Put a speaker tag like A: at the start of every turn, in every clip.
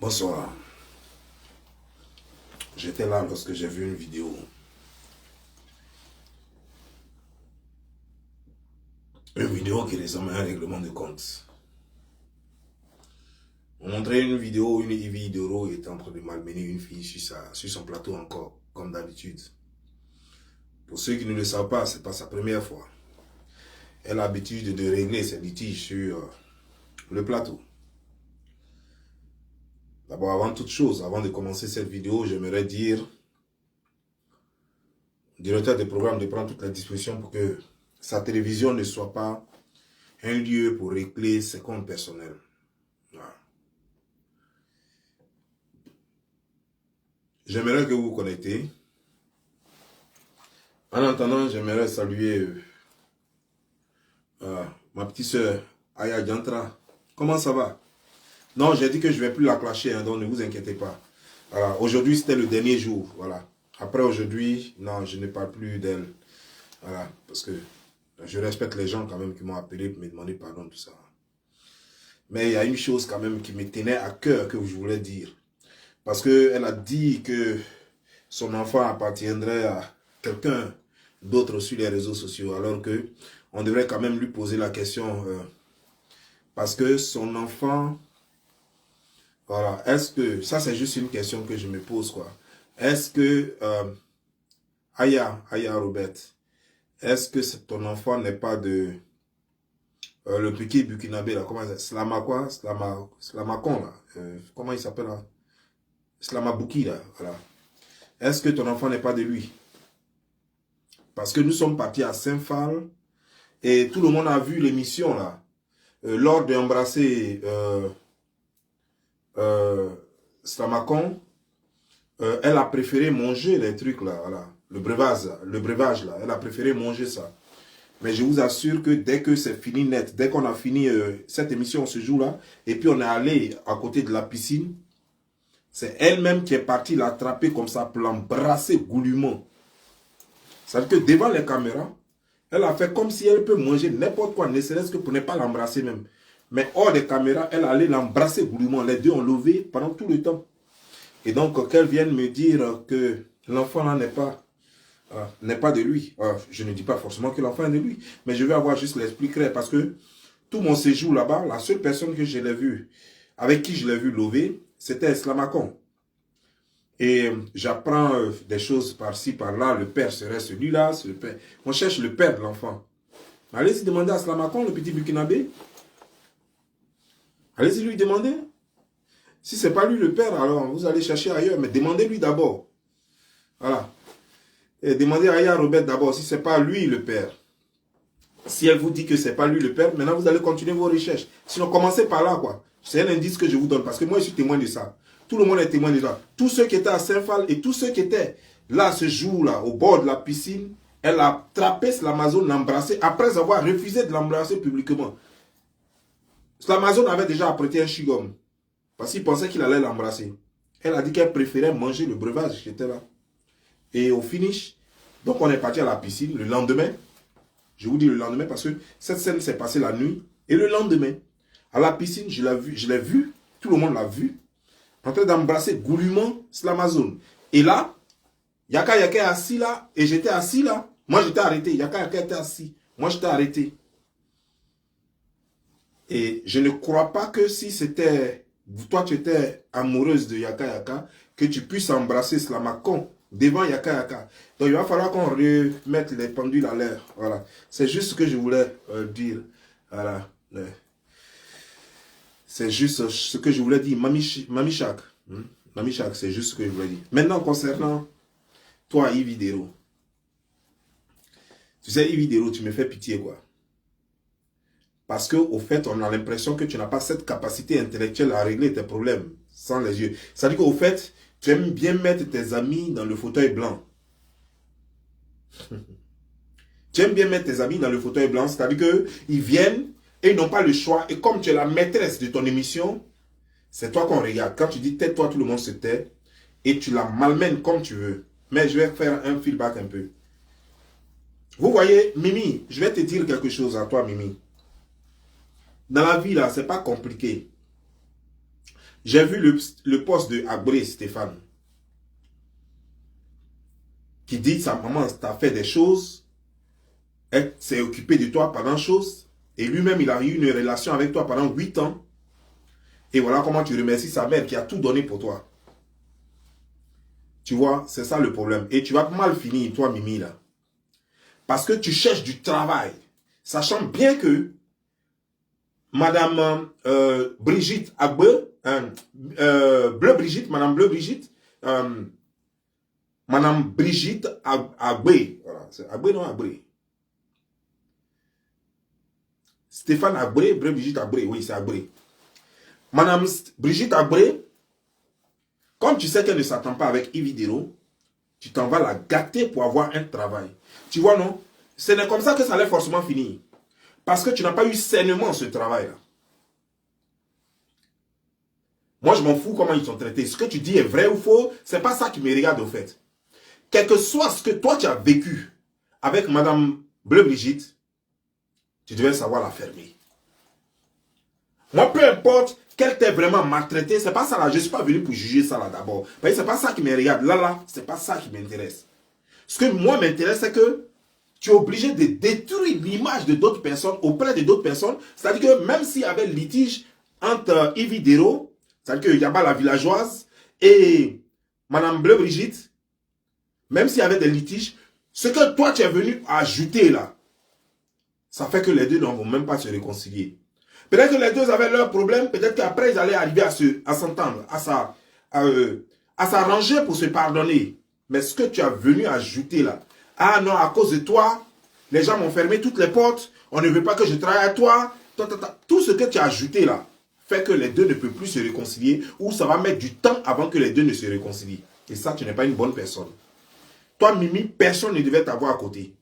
A: Bonsoir. J'étais là lorsque j'ai vu une vidéo. Une vidéo qui ressemble à un règlement de compte. On montrait une vidéo où une Yves Doro était en train de malmener une fille sur son plateau encore, comme d'habitude. Pour ceux qui ne le savent pas, ce n'est pas sa première fois. Elle a l'habitude de régler ses litiges sur le plateau. D'abord, avant toute chose, avant de commencer cette vidéo, j'aimerais dire au directeur des programmes de prendre toutes les dispositions pour que sa télévision ne soit pas un lieu pour régler ses comptes personnels. Voilà. J'aimerais que vous vous connectez. En attendant, j'aimerais saluer ma petite soeur Aya Diantra. Comment ça va? Non, j'ai dit que je ne vais plus la clasher, hein, donc ne vous inquiétez pas. Voilà. Aujourd'hui, c'était le dernier jour. Voilà. Après aujourd'hui, non, je ne parle plus d'elle. Voilà. Parce que je respecte les gens quand même qui m'ont appelé pour me demander pardon, tout ça. Mais il y a une chose quand même qui me tenait à cœur que je voulais dire. Parce qu'elle a dit que son enfant appartiendrait à quelqu'un d'autre sur les réseaux sociaux. Alors que on devrait quand même lui poser la question. Parce que son enfant... Voilà. Est-ce que... Ça, c'est juste une question que je me pose, quoi. Est-ce que... Aya Robert, est-ce que ton enfant n'est pas de... le piqué burkinabé, là, comment ça s'appelle? Slamakon, là. Comment il s'appelle, là? Slamabouki, là, voilà. Est-ce que ton enfant n'est pas de lui? Parce que nous sommes partis à Saint-Phal et tout le monde a vu l'émission, là. Lors d'embrasser Slamakon, elle a préféré manger les trucs, là, voilà. Le breuvage, là. Elle a préféré manger ça. Mais je vous assure que dès que c'est fini net, dès qu'on a fini cette émission ce jour-là, et puis on est allé à côté de la piscine, c'est elle-même qui est partie l'attraper comme ça pour l'embrasser goulûment. C'est-à-dire que devant les caméras, elle a fait comme si elle peut manger n'importe quoi, ne serait-ce que pour ne pas l'embrasser même. Mais hors des caméras, elle allait l'embrasser goulûment. Les deux ont levé pendant tout le temps. Et donc, qu'elle vienne me dire que l'enfant là n'est pas de lui. Je ne dis pas forcément que l'enfant est de lui, mais je vais avoir juste l'esprit clair parce que tout mon séjour là-bas, la seule personne que je l'ai vue, avec qui je l'ai vu lever, c'était Slamakon. Et j'apprends des choses par-ci, par-là. Le père serait celui-là, c'est le père. On cherche le père de l'enfant. Allez-y demander à Slamakon, le petit burkinabé. Allez-y lui demander. Si ce n'est pas lui le père, alors vous allez chercher ailleurs, mais demandez-lui d'abord. Voilà. Et demandez à Aya Robert d'abord si ce n'est pas lui le père. Si elle vous dit que ce n'est pas lui le père, maintenant vous allez continuer vos recherches. Sinon, commencez par là, quoi. C'est un indice que je vous donne, parce que moi, je suis témoin de ça. Tout le monde est témoin de ça. Tous ceux qui étaient à Saint-Phal et tous ceux qui étaient là ce jour-là, au bord de la piscine, elle a attrapé l'Amazon, l'embrassé, après avoir refusé de l'embrasser publiquement. L'Amazon avait déjà apprêté un chewing-gum, parce qu'il pensait qu'il allait l'embrasser. Elle a dit qu'elle préférait manger le breuvage qui était là. Et au finish, donc on est parti à la piscine le lendemain. Je vous dis le lendemain parce que cette scène s'est passée la nuit. Et le lendemain, à la piscine, je l'ai vu, tout le monde l'a vu, en train d'embrasser goulûment l'Amazon. Et là, Yaka Yaka est assis là, et j'étais assis là. Moi j'étais arrêté, Yaka Yaka était assis. Moi j'étais arrêté. Et je ne crois pas que si c'était, toi tu étais amoureuse de Yaka Yaka, que tu puisses embrasser Slamakon devant Yaka Yaka. Donc il va falloir qu'on remette les pendules à l'air. Voilà. C'est juste ce que je voulais dire. Voilà. C'est juste ce que je voulais dire. Mami Chak. Mami Chak, c'est juste ce que je voulais dire. Maintenant, concernant toi, Yves Dero. Tu sais, Yves Dero, tu me fais pitié, quoi. Parce qu'au fait, on a l'impression que tu n'as pas cette capacité intellectuelle à régler tes problèmes sans les yeux. C'est-à-dire qu'au fait, tu aimes bien mettre tes amis dans le fauteuil blanc. Tu aimes bien mettre tes amis dans le fauteuil blanc, c'est-à-dire qu'ils viennent et ils n'ont pas le choix. Et comme tu es la maîtresse de ton émission, c'est toi qu'on regarde. Quand tu dis tais-toi, tout le monde se tait. Et tu la malmènes comme tu veux. Mais je vais faire un feedback un peu. Vous voyez, Mimi, je vais te dire quelque chose à toi, Mimi. Dans la vie, là, c'est pas compliqué. J'ai vu le poste de Agbore Stéphane qui dit que sa maman t'a fait des choses, elle s'est occupée de toi pendant chose, et lui-même il a eu une relation avec toi pendant 8 ans. Et voilà comment tu remercies sa mère qui a tout donné pour toi. Tu vois, c'est ça le problème. Et tu vas mal finir, toi Mimi, là. Parce que tu cherches du travail, sachant bien que Madame Brigitte Agbe, Bleu Brigitte, Madame Bleu Brigitte, Madame Brigitte Agbe, voilà, c'est Agbe, non Agbe. Stéphane Agbe, Bleu Brigitte Agbe, oui, c'est Agbe. Madame Brigitte Agbe, comme tu sais qu'elle ne s'attend pas avec Yves Dero, tu t'en vas la gâter pour avoir un travail. Tu vois, non? Ce n'est comme ça que ça allait forcément finir. Parce que tu n'as pas eu sainement ce travail-là. Moi, je m'en fous comment ils sont traités. Ce que tu dis est vrai ou faux, c'est pas ça qui me regarde au fait. Quel que soit ce que toi tu as vécu avec Madame Bleu Brigitte, tu devais savoir la fermer. Moi, peu importe qu'elle t'ait vraiment maltraité, c'est pas ça là. Je ne suis pas venu pour juger ça là d'abord. C'est pas ça qui me regarde. Là, c'est pas ça qui m'intéresse. Ce que moi m'intéresse, c'est que tu es obligé de détruire l'image de d'autres personnes auprès de d'autres personnes. C'est-à-dire que même s'il y avait litige entre Yves Dero, c'est-à-dire qu'il y a pas la villageoise et Madame Bleu Brigitte, même s'il y avait des litiges, ce que toi tu es venu ajouter là, ça fait que les deux ne vont même pas se réconcilier. Peut-être que les deux avaient leurs problèmes, peut-être qu'après ils allaient arriver à s'entendre, à s'arranger pour se pardonner. Mais ce que tu as venu ajouter là, ah non, à cause de toi, les gens m'ont fermé toutes les portes, on ne veut pas que je travaille à toi, tout ce que tu as ajouté là, fait que les deux ne peuvent plus se réconcilier, ou ça va mettre du temps avant que les deux ne se réconcilient. Et ça, tu n'es pas une bonne personne. Toi, Mimi, personne ne devait t'avoir à côté.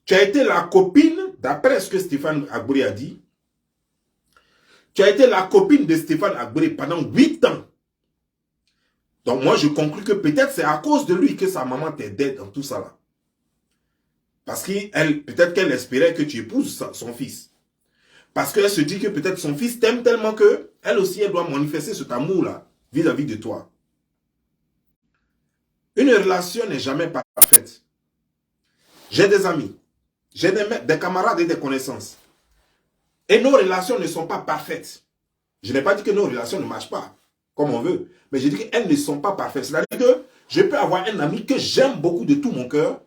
A: Tu as été la copine, d'après ce que Stéphane Agbouré a dit, tu as été la copine de Stéphane Agbouré pendant 8 ans. Donc moi, je conclus que peut-être c'est à cause de lui que sa maman t'aidait dans tout ça là. Parce qu'elle, peut-être qu'elle espérait que tu épouses son fils. Parce qu'elle se dit que peut-être son fils t'aime tellement que elle aussi, elle doit manifester cet amour-là vis-à-vis de toi. Une relation n'est jamais parfaite. J'ai des amis, j'ai des camarades et des connaissances. Et nos relations ne sont pas parfaites. Je n'ai pas dit que nos relations ne marchent pas, comme on veut. Mais je dis qu'elles ne sont pas parfaites. C'est-à-dire que je peux avoir un ami que j'aime beaucoup de tout mon cœur,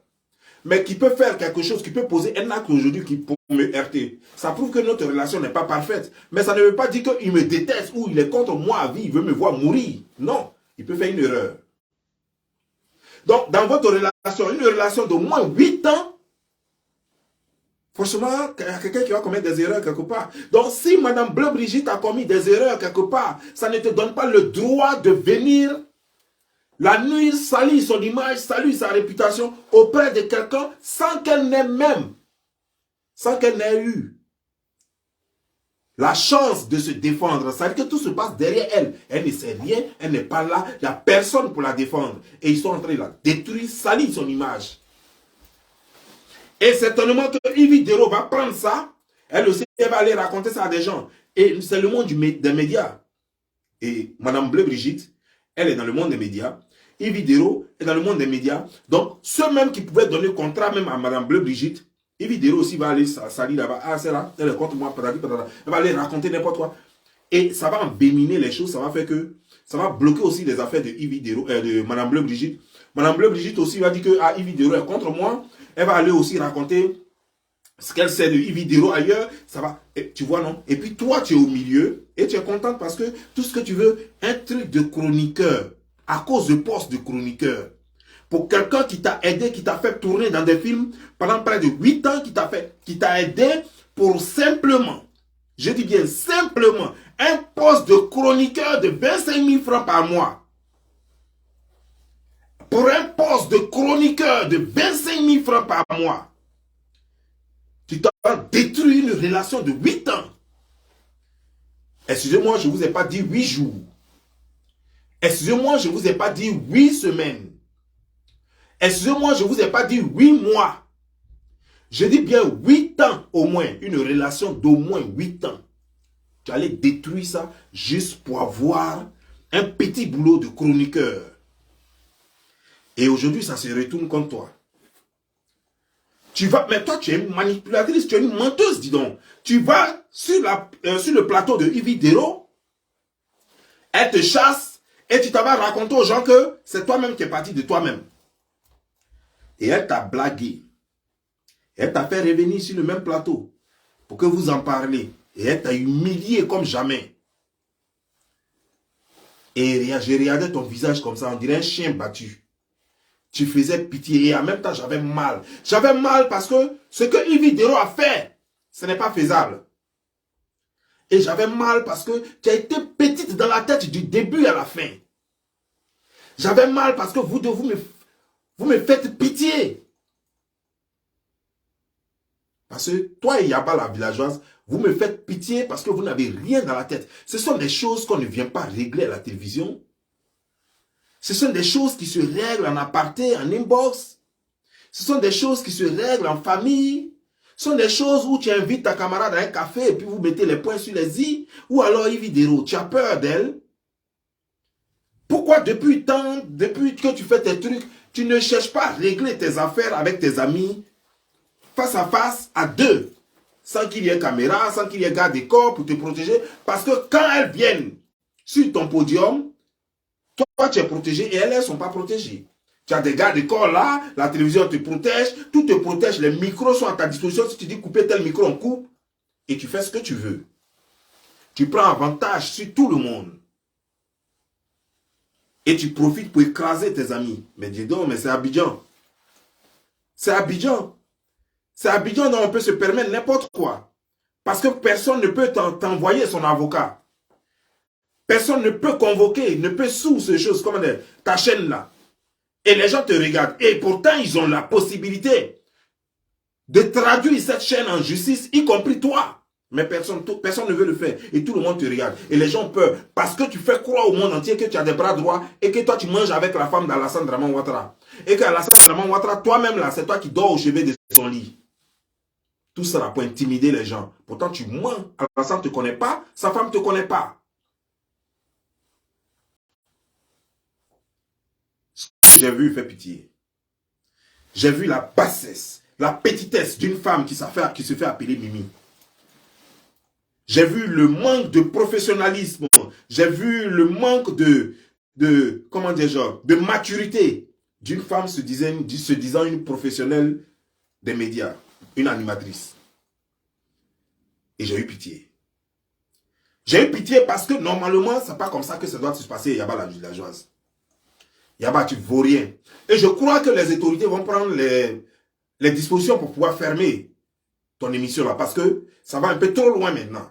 A: mais qui peut faire quelque chose, qui peut poser un acte aujourd'hui qui peut me heurter. Ça prouve que notre relation n'est pas parfaite. Mais ça ne veut pas dire qu'il me déteste ou il est contre moi à vie, il veut me voir mourir. Non, il peut faire une erreur. Donc, dans votre relation, une relation d'au moins 8 ans, forcément, il y a quelqu'un qui va commettre des erreurs quelque part. Donc, si Madame Bleu Brigitte a commis des erreurs quelque part, ça ne te donne pas le droit de venir la nuire, salir son image, salir sa réputation auprès de quelqu'un sans qu'elle n'ait même, sans qu'elle n'ait eu la chance de se défendre. Ça veut dire que tout se passe derrière elle. Elle ne sait rien, elle n'est pas là, il n'y a personne pour la défendre. Et ils sont en train de la détruire, salir son image. Et certainement que Yves Dero va prendre ça, elle aussi, elle va aller raconter ça à des gens. Et c'est le monde des médias. Et Madame Bleu Brigitte, elle est dans le monde des médias. Yves Dero est dans le monde des médias. Donc, ceux même qui pouvaient donner contrat même à Madame Bleu Brigitte, Yves Dero aussi va aller salir là-bas. Ah, c'est là, elle est contre moi, elle va aller raconter n'importe quoi. Et ça va embéminer les choses, ça va faire que, ça va bloquer aussi les affaires de Yves Dero, de Madame Bleu Brigitte. Madame Bleu Brigitte aussi va dire que ah, Yves Dero est contre moi. Elle va aller aussi raconter ce qu'elle sait de Yves Dero ailleurs. Ça va, et, tu vois, non? Et puis toi, tu es au milieu et tu es contente parce que tout ce que tu veux, un truc de chroniqueur, à cause de poste de chroniqueur. Pour quelqu'un qui t'a aidé, qui t'a fait tourner dans des films pendant près de 8 ans, qui t'a aidé pour simplement, je dis bien simplement, un poste de chroniqueur de 25 000 francs par mois. Pour un poste de chroniqueur de 25 000 francs par mois, tu t'as détruit une relation de 8 ans. Excusez-moi, je ne vous ai pas dit 8 jours. Excusez-moi, je ne vous ai pas dit 8 semaines. Excusez-moi, je ne vous ai pas dit 8 mois. Je dis bien 8 ans au moins. Une relation d'au moins 8 ans. Tu allais détruire ça juste pour avoir un petit boulot de chroniqueur. Et aujourd'hui, ça se retourne contre toi. Tu vas, mais toi, tu es une manipulatrice, tu es une menteuse, dis donc. Tu vas sur le plateau de Yves Dero, elle te chasse et tu t'en vas raconter aux gens que c'est toi-même qui es parti de toi-même. Et elle t'a blagué. Elle t'a fait revenir sur le même plateau pour que vous en parlez. Et elle t'a humilié comme jamais. Et j'ai regardé ton visage comme ça, on dirait un chien battu. Tu faisais pitié et en même temps j'avais mal. J'avais mal parce que ce que Yves Dero a fait, ce n'est pas faisable. Et j'avais mal parce que tu as été petite dans la tête du début à la fin. J'avais mal parce que vous me faites pitié. Parce que toi et Yaba la villageoise, vous me faites pitié parce que vous n'avez rien dans la tête. Ce sont des choses qu'on ne vient pas régler à la télévision. Ce sont des choses qui se règlent en aparté, en inbox. Ce sont des choses qui se règlent en famille. Ce sont des choses où tu invites ta camarade à un café et puis vous mettez les points sur les i. Ou alors Yves Dero, tu as peur d'elle. Pourquoi depuis que tu fais tes trucs, tu ne cherches pas à régler tes affaires avec tes amis face à face, à deux, sans qu'il y ait caméra, sans qu'il y ait garde des corps pour te protéger. Parce que quand elles viennent sur ton podium, toi tu es protégé et elles ne sont pas protégées. Tu as des gardes de corps là, la télévision te protège, tout te protège, les micros sont à ta disposition. Si tu dis couper tel micro, on coupe et tu fais ce que tu veux. Tu prends avantage sur tout le monde. Et tu profites pour écraser tes amis. Mais dis donc, mais c'est Abidjan. C'est Abidjan. C'est Abidjan dont on peut se permettre n'importe quoi. Parce que personne ne peut t'envoyer son avocat. Personne ne peut convoquer, ne peut sous ces choses comme ta chaîne là. Et les gens te regardent. Et pourtant, ils ont la possibilité de traduire cette chaîne en justice, y compris toi. Mais personne ne veut le faire. Et tout le monde te regarde. Et les gens ont peur. Parce que tu fais croire au monde entier que tu as des bras droits et que toi, tu manges avec la femme d'Alassane Draman Ouattara. Et qu'Alassane Draman Ouattara, toi-même là, c'est toi qui dors au chevet de son lit. Tout ça là pour intimider les gens. Pourtant, tu mens. Alassane ne te connaît pas. Sa femme ne te connaît pas. Ce que j'ai vu fait pitié. J'ai vu la bassesse, la petitesse d'une femme qui se fait appeler Mimi. J'ai vu le manque de professionnalisme. J'ai vu le manque comment dire, de maturité d'une femme se disant une professionnelle des médias, une animatrice. Et j'ai eu pitié. J'ai eu pitié parce que normalement, ce n'est pas comme ça que ça doit se passer, Yaba la villageoise. Yaba, tu ne vaux rien. Et je crois que les autorités vont prendre les dispositions pour pouvoir fermer ton émission là. Parce que ça va un peu trop loin maintenant.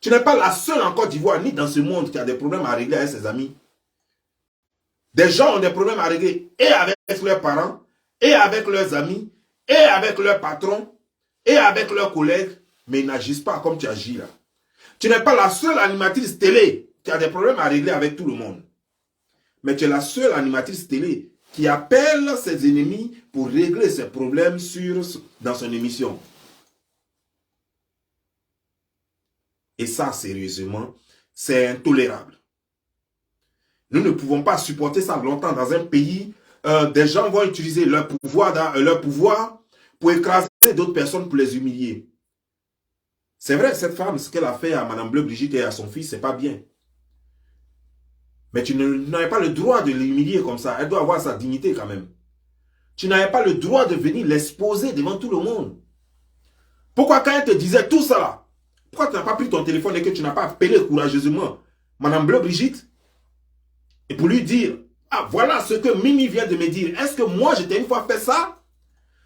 A: Tu n'es pas la seule en Côte d'Ivoire, ni dans ce monde, qui a des problèmes à régler avec ses amis. Des gens ont des problèmes à régler et avec leurs parents, et avec leurs amis, et avec leurs patrons, et avec leurs collègues, mais ils n'agissent pas comme tu agis là. Tu n'es pas la seule animatrice télé qui a des problèmes à régler avec tout le monde. Mais tu es la seule animatrice télé qui appelle ses ennemis pour régler ses problèmes dans son émission. Et ça, sérieusement, c'est intolérable. Nous ne pouvons pas supporter ça longtemps dans un pays. Des gens vont utiliser leur pouvoir pour écraser d'autres personnes pour les humilier. C'est vrai, cette femme, ce qu'elle a fait à Madame Bleu Brigitte et à son fils, c'est pas bien. Mais tu n'avais pas le droit de l'humilier comme ça. Elle doit avoir sa dignité quand même. Tu n'avais pas le droit de venir l'exposer devant tout le monde. Pourquoi quand elle te disait tout ça là, pourquoi tu n'as pas pris ton téléphone et que tu n'as pas appelé courageusement Madame Bleu Brigitte et pour lui dire, ah voilà ce que Mimi vient de me dire. Est-ce que moi je t'ai une fois fait ça?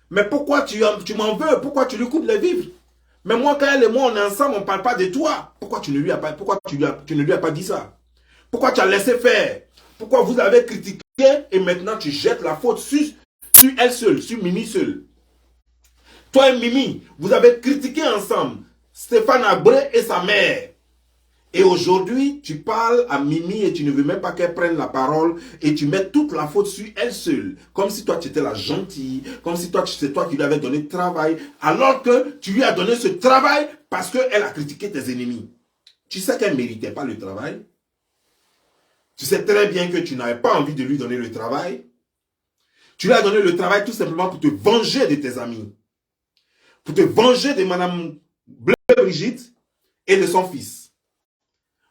A: Mais pourquoi tu m'en veux? Pourquoi tu lui coupes les vivres? Mais moi quand elle et moi on est ensemble, on ne parle pas de toi. Pourquoi tu ne lui as pas dit ça? Pourquoi tu as laissé faire? Pourquoi vous avez critiqué et maintenant tu jettes la faute sur elle seule, sur Mimi seule? Toi et Mimi, vous avez critiqué ensemble Stéphane Abré et sa mère. Et aujourd'hui, tu parles à Mimi et tu ne veux même pas qu'elle prenne la parole et tu mets toute la faute sur elle seule. Comme si toi, tu étais la gentille, comme si toi, c'est toi qui lui avais donné le travail, alors que tu lui as donné ce travail parce qu'elle a critiqué tes ennemis. Tu sais qu'elle ne méritait pas le travail. Tu sais très bien que tu n'avais pas envie de lui donner le travail. Tu lui as donné le travail tout simplement pour te venger de tes amis. Pour te venger de Madame Brigitte et de son fils.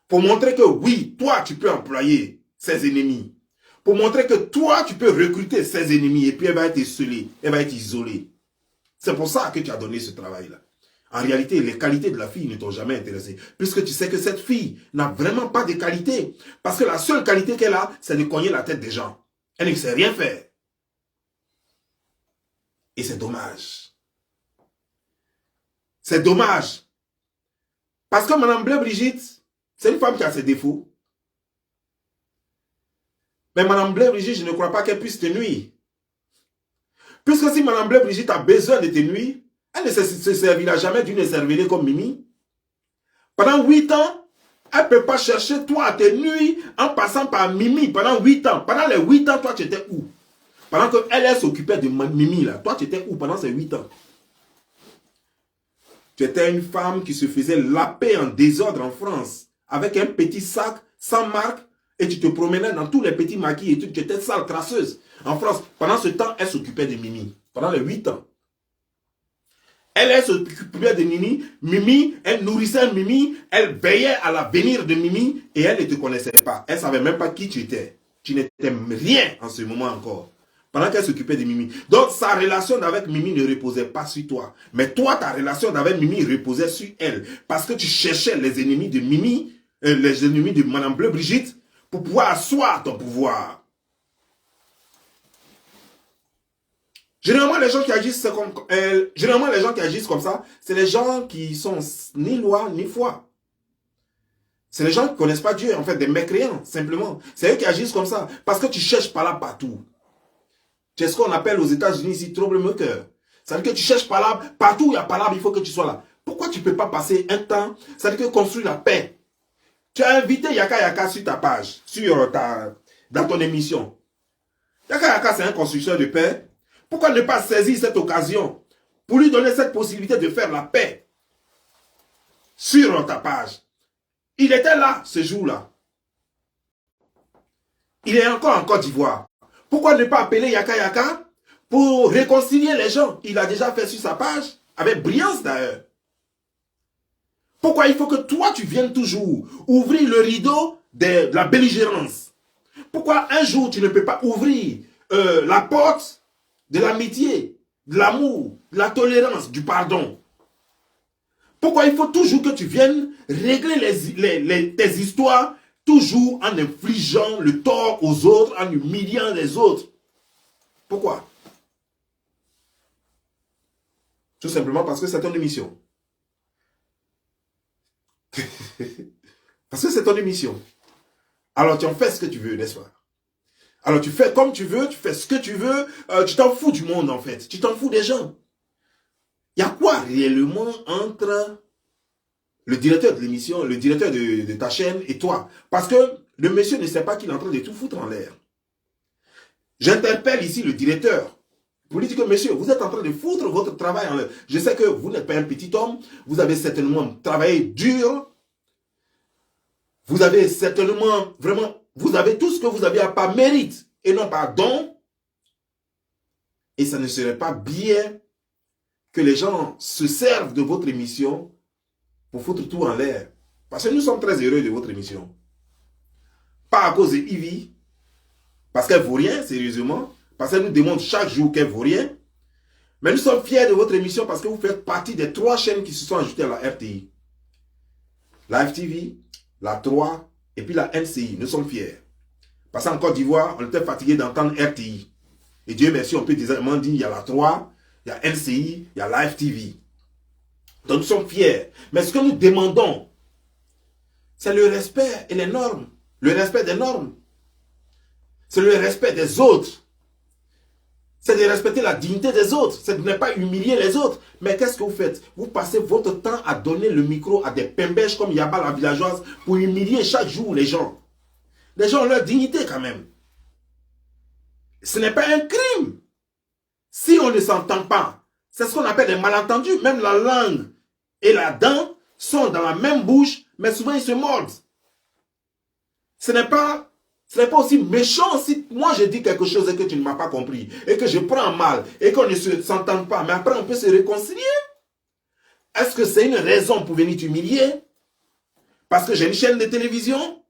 A: Pour montrer que oui, toi, tu peux employer ses ennemis. Pour montrer que toi, tu peux recruter ses ennemis et puis elle va être isolée. Elle va être isolée. C'est pour ça que tu as donné ce travail-là. En réalité, les qualités de la fille ne t'ont jamais intéressé. Puisque tu sais que cette fille n'a vraiment pas de qualité. Parce que la seule qualité qu'elle a, c'est de cogner la tête des gens. Elle ne sait rien faire. Et c'est dommage. C'est dommage. Parce que Madame Bleu Brigitte, c'est une femme qui a ses défauts. Mais Madame Bleu Brigitte, je ne crois pas qu'elle puisse te nuire. Puisque si Madame Bleu Brigitte a besoin de te nuire, elle ne se servira jamais d'une cervelée comme Mimi. Pendant 8 ans, elle ne peut pas chercher toi à te nuire en passant par Mimi pendant 8 ans. Pendant les 8 ans, toi tu étais où? Pendant qu'elle s'occupait de Mimi, là, toi tu étais où pendant ces 8 ans? Tu étais une femme qui se faisait laper en désordre en France, avec un petit sac sans marque, et tu te promenais dans tous les petits maquis et tout, tu étais sale, crasseuse. En France, pendant ce temps, elle s'occupait de Mimi. Pendant les 8 ans. Elle s'occupait de Mimi. Mimi, elle nourrissait Mimi. Elle veillait à l'avenir de Mimi. Et elle ne te connaissait pas. Elle ne savait même pas qui tu étais. Tu n'étais rien en ce moment encore. Pendant qu'elle s'occupait de Mimi. Donc, sa relation avec Mimi ne reposait pas sur toi. Mais toi, ta relation avec Mimi reposait sur elle. Parce que tu cherchais les ennemis de Mimi, les ennemis de Madame Bleu Brigitte, pour pouvoir asseoir ton pouvoir. Généralement, les gens qui agissent comme ça, c'est les gens qui sont ni loi ni foi. C'est les gens qui ne connaissent pas Dieu, en fait, des mécréants, simplement. C'est eux qui agissent comme ça. Parce que tu cherches pas là partout. C'est ce qu'on appelle aux États-Unis ici, troublemaker. C'est-à-dire que tu cherches pas là, partout où il y a pas là, il faut que tu sois là. Pourquoi tu ne peux pas passer un temps, c'est-à-dire que construire la paix? Tu as invité Yaka Yaka sur ta page, dans ton émission. Yaka Yaka, c'est un constructeur de paix. Pourquoi ne pas saisir cette occasion pour lui donner cette possibilité de faire la paix sur ta page? Il était là ce jour-là. Il est encore en Côte d'Ivoire. Pourquoi ne pas appeler Yaka Yaka pour réconcilier les gens? Il a déjà fait sur sa page, avec brillance d'ailleurs. Pourquoi il faut que toi tu viennes toujours ouvrir le rideau de la belligérance? Pourquoi un jour tu ne peux pas ouvrir la porte de l'amitié, de l'amour, de la tolérance, du pardon? Pourquoi il faut toujours que tu viennes régler tes histoires, toujours en infligeant le tort aux autres, en humiliant les autres? Pourquoi? Tout simplement parce que c'est ton émission. Parce que c'est ton émission. Alors tu en fais ce que tu veux, n'est-ce pas? Alors tu fais comme tu veux, tu fais ce que tu veux, tu t'en fous du monde en fait, tu t'en fous des gens. Il y a quoi réellement entre le directeur de l'émission, le directeur de ta chaîne et toi? Parce que le monsieur ne sait pas qu'il est en train de tout foutre en l'air. J'interpelle ici le directeur pour lui dire que monsieur, vous êtes en train de foutre votre travail en l'air. Je sais que vous n'êtes pas un petit homme, vous avez certainement travaillé dur, vous avez certainement, vraiment, vous avez tout ce que vous avez à par mérite et non par don. Et ça ne serait pas bien que les gens se servent de votre émission pour foutre tout en l'air. Parce que nous sommes très heureux de votre émission. Pas à cause de Ivy, parce qu'elle ne vaut rien, sérieusement. Parce qu'elle nous démontre chaque jour qu'elle ne vaut rien. Mais nous sommes fiers de votre émission parce que vous faites partie des 3 chaînes qui se sont ajoutées à la RTI. La FTV, la 3 et puis la NCI. Nous sommes fiers. Parce qu'en Côte d'Ivoire, on était fatigué d'entendre RTI. Et Dieu merci, on peut désormais dire il y a la 3, il y a NCI, il y a la FTV. Donc nous sommes fiers. Mais ce que nous demandons, c'est le respect et les normes. Le respect des normes. C'est le respect des autres. C'est de respecter la dignité des autres. C'est de ne pas humilier les autres. Mais qu'est-ce que vous faites? Vous passez votre temps à donner le micro à des pembèches comme Yaba la villageoise pour humilier chaque jour les gens. Les gens ont leur dignité quand même. Ce n'est pas un crime. Si on ne s'entend pas, c'est ce qu'on appelle des malentendus. Même la langue et la dent sont dans la même bouche, mais souvent ils se mordent. Ce n'est pas aussi méchant si moi je dis quelque chose et que tu ne m'as pas compris, et que je prends mal, et qu'on ne s'entende pas, mais après on peut se réconcilier. Est-ce que c'est une raison pour venir t'humilier? Parce que j'ai une chaîne de télévision?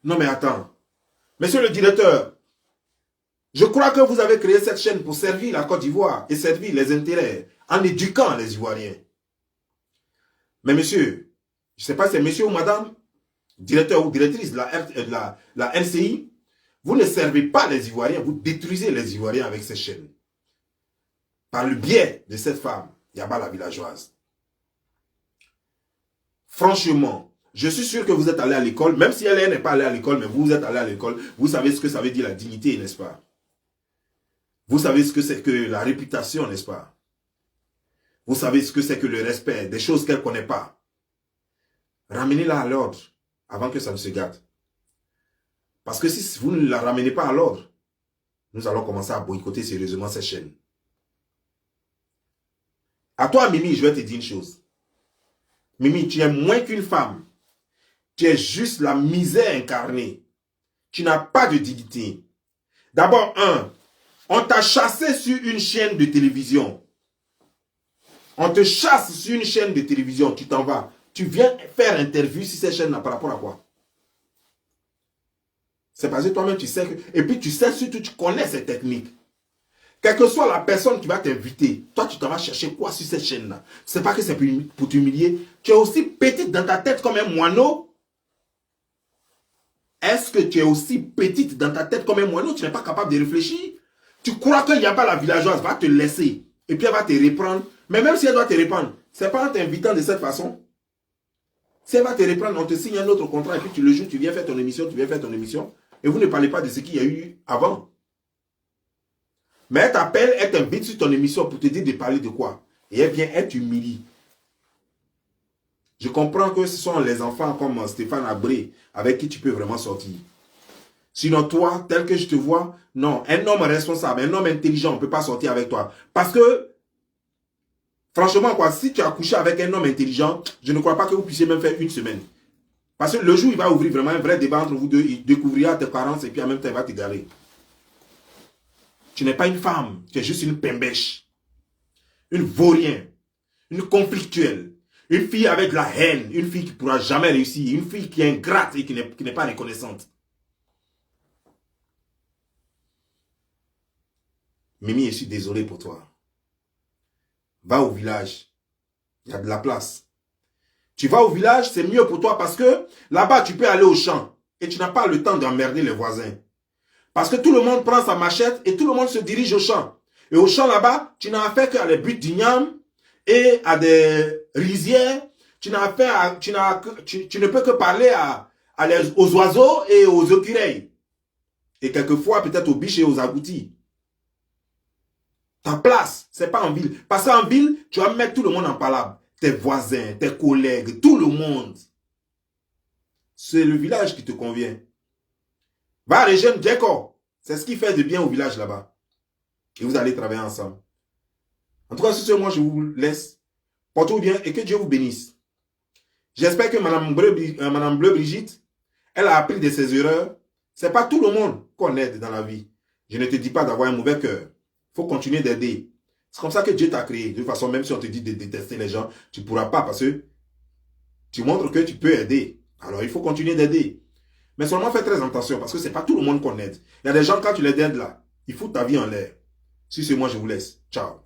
A: Non mais attends. Monsieur le directeur, je crois que vous avez créé cette chaîne pour servir la Côte d'Ivoire et servir les intérêts en éduquant les Ivoiriens. Mais monsieur, je ne sais pas si c'est monsieur ou madame, directeur ou directrice de la NCI, vous ne servez pas les Ivoiriens, vous détruisez les Ivoiriens avec cette chaîne. Par le biais de cette femme, Yaba la villageoise. Franchement, je suis sûr que vous êtes allé à l'école, même si elle n'est pas allée à l'école, mais vous êtes allé à l'école, vous savez ce que ça veut dire la dignité, n'est-ce pas? Vous savez ce que c'est que la réputation, n'est-ce pas? Vous savez ce que c'est que le respect, des choses qu'elle ne connaît pas. Ramenez-la à l'ordre avant que ça ne se gâte. Parce que si vous ne la ramenez pas à l'ordre, nous allons commencer à boycotter sérieusement cette chaîne. À toi, Mimi, je vais te dire une chose. Mimi, tu es moins qu'une femme. Tu es juste la misère incarnée. Tu n'as pas de dignité. D'abord, on t'a chassé sur une chaîne de télévision. On te chasse sur une chaîne de télévision, tu t'en vas. Tu viens faire interview sur cette chaîne-là par rapport à quoi? C'est parce que toi-même tu sais que... Et puis tu sais surtout, tu connais ces techniques. Quelle que soit la personne qui va t'inviter, toi tu t'en vas chercher quoi sur cette chaîne-là? C'est pas que c'est pour t'humilier. Tu es aussi petite dans ta tête comme un moineau. Est-ce que tu es aussi petite dans ta tête comme un moineau? Tu n'es pas capable de réfléchir? Tu crois qu'il n'y a pas la villageoise va te laisser et puis elle va te reprendre. Mais même si elle doit te reprendre, c'est pas en t'invitant de cette façon. Si elle va te reprendre, on te signe un autre contrat et puis tu le joues, tu viens faire ton émission, et vous ne parlez pas de ce qu'il y a eu avant. Mais elle t'appelle, elle t'invite sur ton émission pour te dire de parler de quoi? Et elle vient, elle t'humilie. Je comprends que ce sont les enfants comme Stéphane Abré avec qui tu peux vraiment sortir. Sinon toi, tel que je te vois, non, un homme responsable, un homme intelligent, on ne peut pas sortir avec toi. Parce que, franchement, quoi, si tu as couché avec un homme intelligent, je ne crois pas que vous puissiez même faire une semaine. Parce que le jour où il va ouvrir vraiment un vrai débat entre vous deux, il découvrira tes carences et puis en même temps, il va t'égarer. Tu n'es pas une femme, tu es juste une pembèche. Une vaurien, une conflictuelle. Une fille avec de la haine, une fille qui ne pourra jamais réussir, une fille qui est ingrate et qui n'est pas reconnaissante. Mimi, je suis désolé pour toi. Va au village. Il y a de la place. Tu vas au village, c'est mieux pour toi parce que là-bas, tu peux aller au champ et tu n'as pas le temps d'emmerder les voisins. Parce que tout le monde prend sa machette et tout le monde se dirige au champ. Et au champ là-bas, tu n'as affaire qu'à des buttes d'igname et à des rizières. Tu ne peux que parler aux oiseaux et aux écureuils. Et quelquefois, peut-être aux biches et aux agoutis. Ta place, c'est pas en ville. Parce qu'en ville, tu vas mettre tout le monde en palabre. Tes voisins, tes collègues, tout le monde. C'est le village qui te convient. Va à Région Djeko. C'est ce qui fait de bien au village là-bas. Et vous allez travailler ensemble. En tout cas, sur ce, moi, je vous laisse. Portez-vous bien et que Dieu vous bénisse. J'espère que Madame Bleu Brigitte, elle a appris de ses erreurs. C'est pas tout le monde qu'on aide dans la vie. Je ne te dis pas d'avoir un mauvais cœur. Il faut continuer d'aider. C'est comme ça que Dieu t'a créé. De toute façon, même si on te dit de détester les gens, tu ne pourras pas parce que tu montres que tu peux aider. Alors, il faut continuer d'aider. Mais seulement fais très attention parce que ce n'est pas tout le monde qu'on aide. Il y a des gens, quand tu les aides là, ils foutent ta vie en l'air. Si c'est moi, je vous laisse. Ciao.